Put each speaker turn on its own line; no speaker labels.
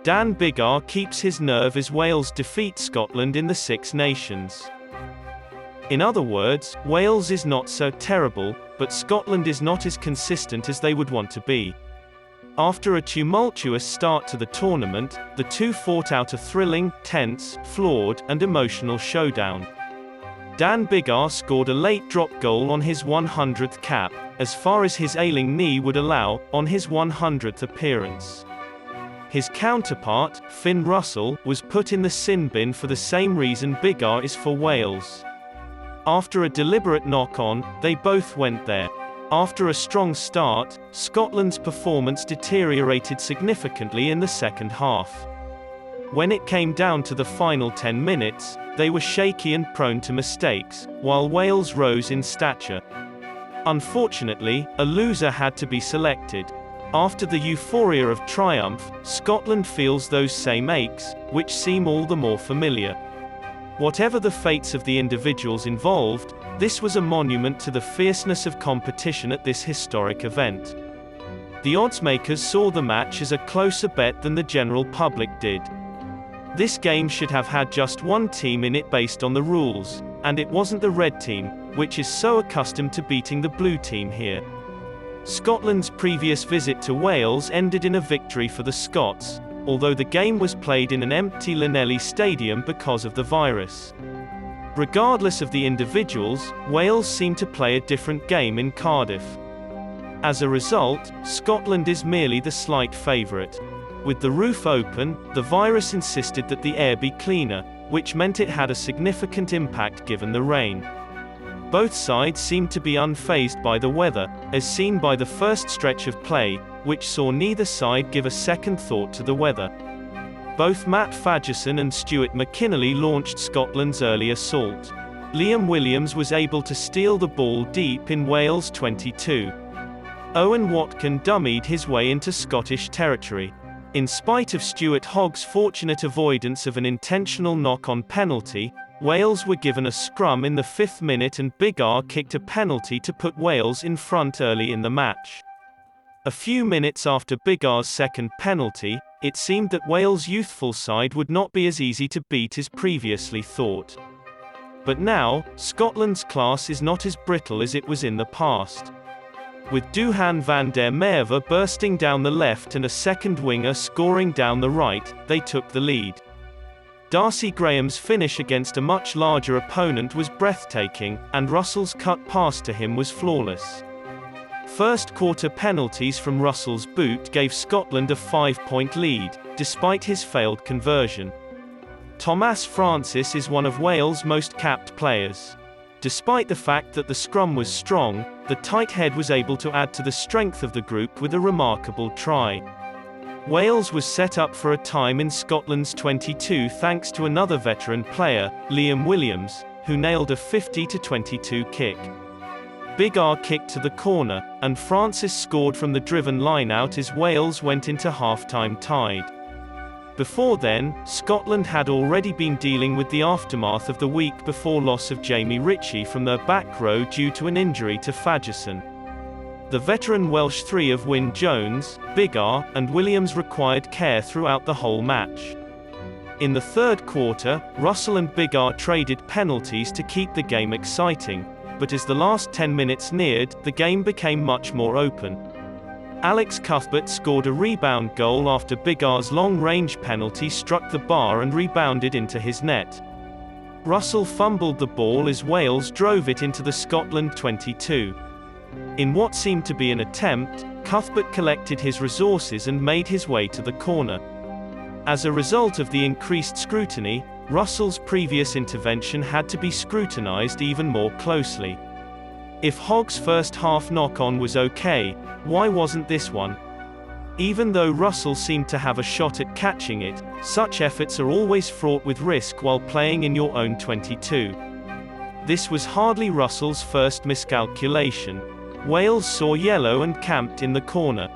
Dan Biggar keeps his nerve as Wales defeat Scotland in the Six Nations. In other words, Wales is not so terrible, but Scotland is not as consistent as they would want to be. After a tumultuous start to the tournament, the two fought out a thrilling, tense, flawed, and emotional showdown. Dan Biggar scored a late drop goal on his 100th cap, as far as his ailing knee would allow, on his 100th appearance. His counterpart, Finn Russell, was put in the sin bin for the same reason Biggar is for Wales. After a deliberate knock-on, they both went there. After a strong start, Scotland's performance deteriorated significantly in the second half. When it came down to the final 10 minutes, they were shaky and prone to mistakes, while Wales rose in stature. Unfortunately, a loser had to be selected. After the euphoria of triumph, Scotland feels those same aches, which seem all the more familiar. Whatever the fates of the individuals involved, this was a monument to the fierceness of competition at this historic event. The oddsmakers saw the match as a closer bet than the general public did. This game should have had just one team in it based on the rules, and it wasn't the red team, which is so accustomed to beating the blue team here. Scotland's previous visit to Wales ended in a victory for the Scots, although the game was played in an empty Llanelli stadium because of the virus. Regardless of the individuals, Wales seemed to play a different game in Cardiff. As a result, Scotland is merely the slight favourite. With the roof open, the virus insisted that the air be cleaner, which meant it had a significant impact given the rain. Both sides seemed to be unfazed by the weather, as seen by the first stretch of play, which saw neither side give a second thought to the weather. Both Matt Fagerson and Stuart McKinley launched Scotland's early assault. Liam Williams was able to steal the ball deep in Wales 22. Owen Watkin dummied his way into Scottish territory. In spite of Stuart Hogg's fortunate avoidance of an intentional knock-on penalty, Wales were given a scrum in the 5th minute and Biggar kicked a penalty to put Wales in front early in the match. A few minutes after Biggar's second penalty, it seemed that Wales' youthful side would not be as easy to beat as previously thought. But now, Scotland's class is not as brittle as it was in the past. With Duhan van der Merwe bursting down the left and a second winger scoring down the right, they took the lead. Darcy Graham's finish against a much larger opponent was breathtaking, and Russell's cut pass to him was flawless. First quarter penalties from Russell's boot gave Scotland a 5-point lead, despite his failed conversion. Thomas Francis is one of Wales' most capped players. Despite the fact that the scrum was strong, the tight head was able to add to the strength of the group with a remarkable try. Wales was set up for a time in Scotland's 22 thanks to another veteran player, Liam Williams, who nailed a 50-22 kick. Biggar kicked to the corner, and Francis scored from the driven line-out as Wales went into half-time tied. Before then, Scotland had already been dealing with the aftermath of the week before loss of Jamie Ritchie from their back row due to an injury to Fagerson. The veteran Welsh three of Wyn Jones, Biggar, and Williams required care throughout the whole match. In the third quarter, Russell and Biggar traded penalties to keep the game exciting, but as the last 10 minutes neared, the game became much more open. Alex Cuthbert scored a rebound goal after Biggar's long-range penalty struck the bar and rebounded into his net. Russell fumbled the ball as Wales drove it into the Scotland 22. In what seemed to be an attempt, Cuthbert collected his resources and made his way to the corner. As a result of the increased scrutiny, Russell's previous intervention had to be scrutinised even more closely. If Hogg's first half knock-on was okay, why wasn't this one? Even though Russell seemed to have a shot at catching it, such efforts are always fraught with risk while playing in your own 22. This was hardly Russell's first miscalculation. Wales saw yellow and camped in the corner.